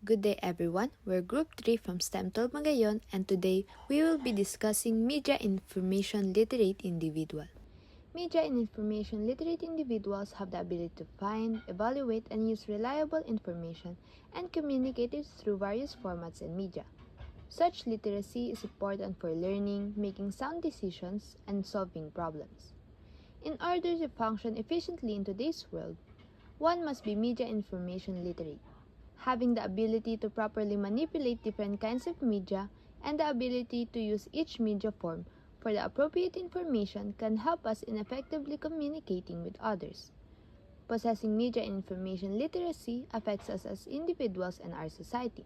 Good day everyone, we're Group 3 from STEM 12 Magayon and today we will be discussing Media Information Literate Individual. Media and information literate individuals have the ability to find, evaluate, and use reliable information and communicate it through various formats and media. Such literacy is important for learning, making sound decisions, and solving problems. In order to function efficiently in today's world, one must be media information literate, having the ability to properly manipulate different kinds of media and the ability to use each media form for the appropriate information can help us in effectively communicating with others. Possessing media and information literacy affects us as individuals and our society.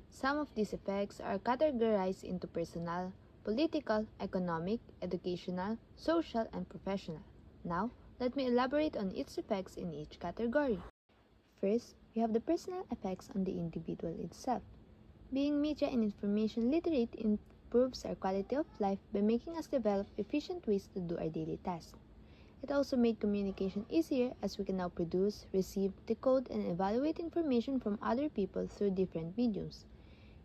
Some of these effects are categorized into personal, political, economic, educational, social, and professional. Now, let me elaborate on its effects in each category. First, we have the personal effects on the individual itself. Being media and information literate improves our quality of life by making us develop efficient ways to do our daily tasks. It also made communication easier as we can now produce, receive, decode, and evaluate information from other people through different mediums.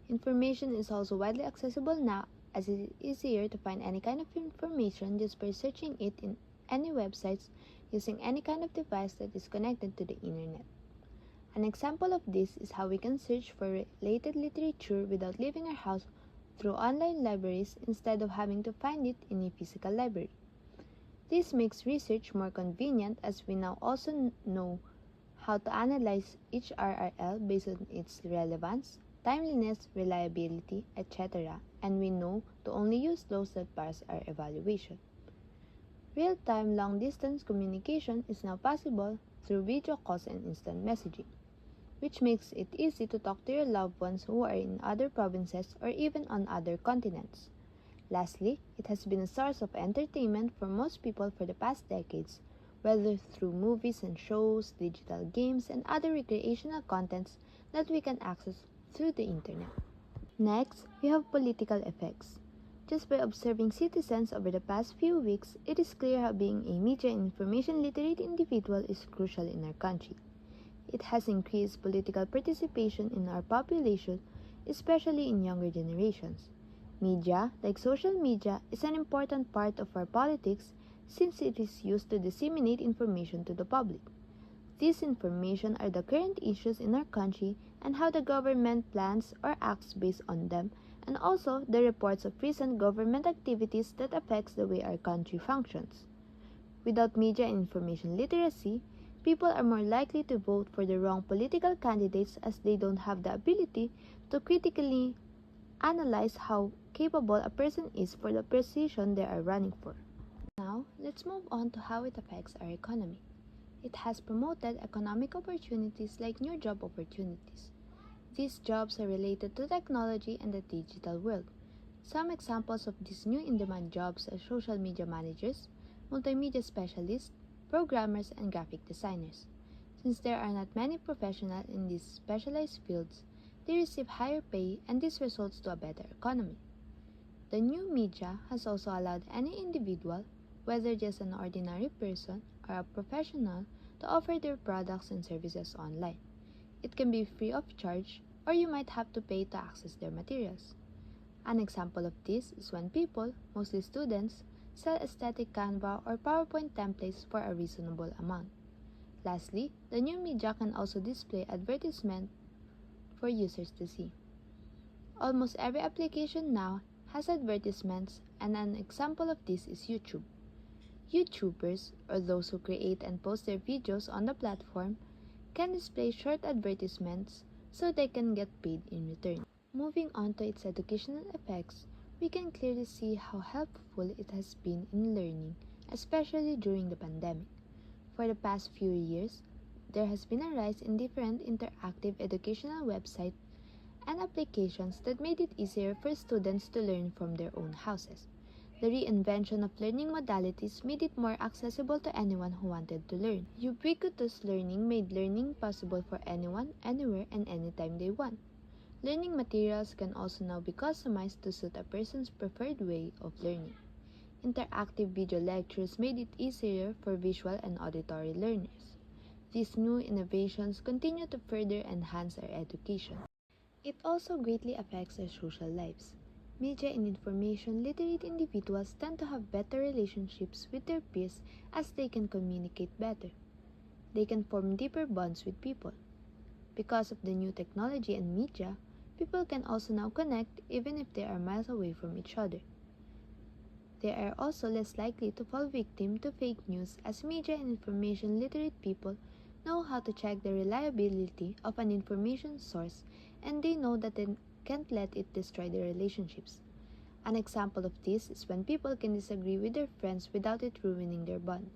Information is also widely accessible now as it is easier to find any kind of information just by searching it in any websites using any kind of device that is connected to the internet. An example of this is how we can search for related literature without leaving our house through online libraries instead of having to find it in a physical library. This makes research more convenient as we now also know how to analyze each RRL based on its relevance, timeliness, reliability, etc., and we know to only use those that pass our evaluation. Real-time long-distance communication is now possible through video calls and instant messaging, which makes it easy to talk to your loved ones who are in other provinces or even on other continents. Lastly, it has been a source of entertainment for most people for the past decades, whether through movies and shows, digital games, and other recreational contents that we can access through the internet. Next, we have political effects. Just by observing citizens over the past few weeks, it is clear how being a media and information literate individual is crucial in our country. It has increased political participation in our population, especially in younger generations. Media, like social media, is an important part of our politics since it is used to disseminate information to the public. This information are the current issues in our country and how the government plans or acts based on them, and also the reports of recent government activities that affects the way our country functions. Without media and information literacy, people are more likely to vote for the wrong political candidates as they don't have the ability to critically analyze how capable a person is for the position they are running for. Now, let's move on to how it affects our economy. It has promoted economic opportunities like new job opportunities. These jobs are related to technology and the digital world. Some examples of these new in-demand jobs are social media managers, multimedia specialists, programmers, and graphic designers. Since there are not many professionals in these specialized fields, they receive higher pay and this results to a better economy. The new media has also allowed any individual, whether just an ordinary person or a professional, to offer their products and services online. It can be free of charge or you might have to pay to access their materials. An example of this is when people, mostly students, sell aesthetic Canva or PowerPoint templates for a reasonable amount. Lastly, the new media can also display advertisement for users to see. Almost every application now has advertisements, and an example of this is YouTube. YouTubers, or those who create and post their videos on the platform, can display short advertisements so they can get paid in return. Moving on to its educational effects, we can clearly see how helpful it has been in learning, especially during the pandemic. For the past few years, there has been a rise in different interactive educational websites and applications that made it easier for students to learn from their own houses. The reinvention of learning modalities made it more accessible to anyone who wanted to learn. Ubiquitous learning made learning possible for anyone, anywhere, and anytime they want. Learning materials can also now be customized to suit a person's preferred way of learning. Interactive video lectures made it easier for visual and auditory learners. These new innovations continue to further enhance our education. It also greatly affects our social lives. Media and information literate individuals tend to have better relationships with their peers as they can communicate better. They can form deeper bonds with people. Because of the new technology and media, people can also now connect even if they are miles away from each other. They are also less likely to fall victim to fake news as media and information literate people know how to check the reliability of an information source, and they know that they can't let it destroy their relationships. An example of this is when people can disagree with their friends without it ruining their bond.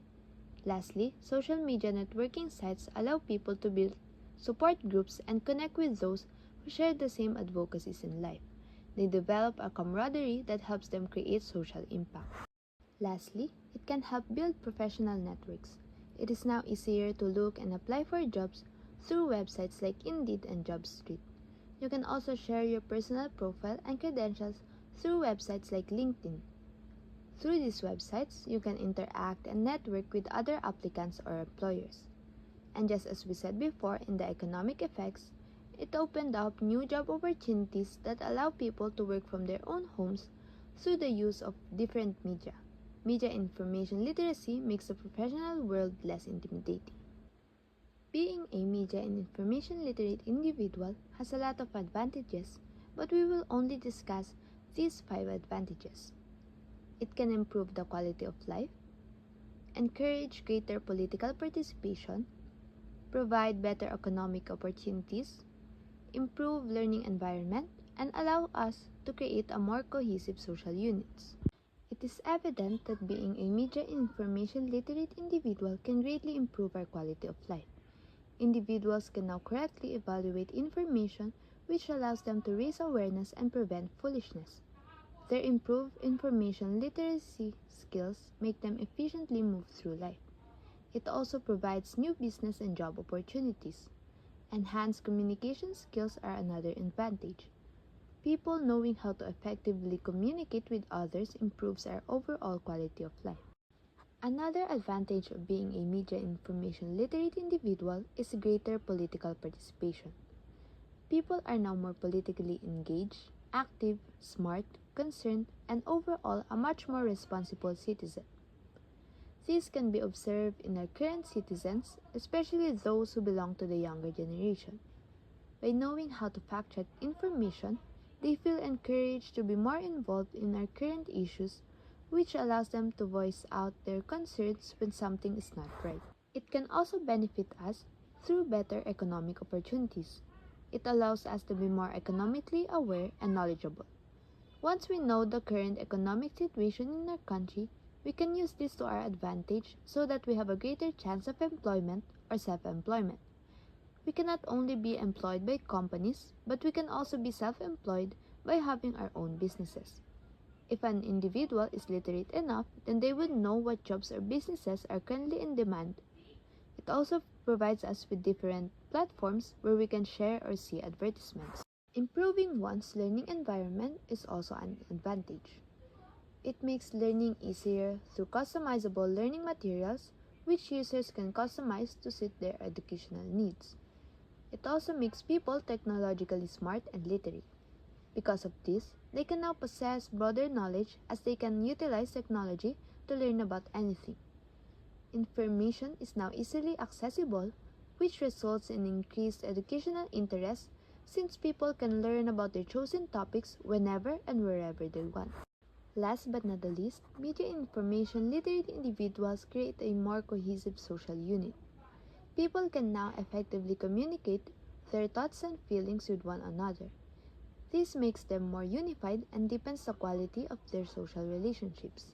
Lastly, social media networking sites allow people to build support groups and connect with those who share the same advocacies in life. They develop a camaraderie that helps them create social impact. Lastly, it can help build professional networks. It is now easier to look and apply for jobs through websites like Indeed and JobStreet. You can also share your personal profile and credentials through websites like LinkedIn. Through these websites, you can interact and network with other applicants or employers. And just as we said before in the economic effects, it opened up new job opportunities that allow people to work from their own homes through the use of different media. Media information literacy makes the professional world less intimidating. Being a media and information literate individual has a lot of advantages, but we will only discuss these 5 advantages. It can improve the quality of life, encourage greater political participation, provide better economic opportunities, improve learning environment, and allow us to create a more cohesive social units. It is evident that being a media and information literate individual can greatly improve our quality of life. Individuals can now correctly evaluate information, which allows them to raise awareness and prevent foolishness. Their improved information literacy skills make them efficiently move through life. It also provides new business and job opportunities. Enhanced communication skills are another advantage. People knowing how to effectively communicate with others improves our overall quality of life. Another advantage of being a media information literate individual is greater political participation. People are now more politically engaged, active, smart, concerned, and overall a much more responsible citizen. This can be observed in our current citizens, especially those who belong to the younger generation. By knowing how to fact-check information, they feel encouraged to be more involved in our current issues, which allows them to voice out their concerns when something is not right. It can also benefit us through better economic opportunities. It allows us to be more economically aware and knowledgeable. Once we know the current economic situation in our country, we can use this to our advantage so that we have a greater chance of employment or self-employment. We can not only be employed by companies, but we can also be self-employed by having our own businesses. If an individual is literate enough, then they would know what jobs or businesses are currently in demand. It also provides us with different platforms where we can share or see advertisements. Improving one's learning environment is also an advantage. It makes learning easier through customizable learning materials which users can customize to suit their educational needs. It also makes people technologically smart and literate. Because of this, they can now possess broader knowledge as they can utilize technology to learn about anything. Information is now easily accessible, which results in increased educational interest since people can learn about their chosen topics whenever and wherever they want. Last but not the least, media information literate individuals create a more cohesive social unit. People can now effectively communicate their thoughts and feelings with one another. This makes them more unified and deepens the quality of their social relationships.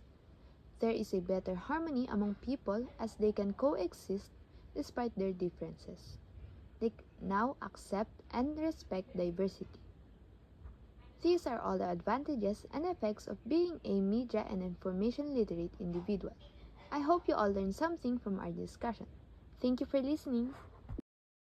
There is a better harmony among people as they can coexist despite their differences. They now accept and respect diversity. These are all the advantages and effects of being a media and information literate individual. I hope you all learned something from our discussion. Thank you for listening.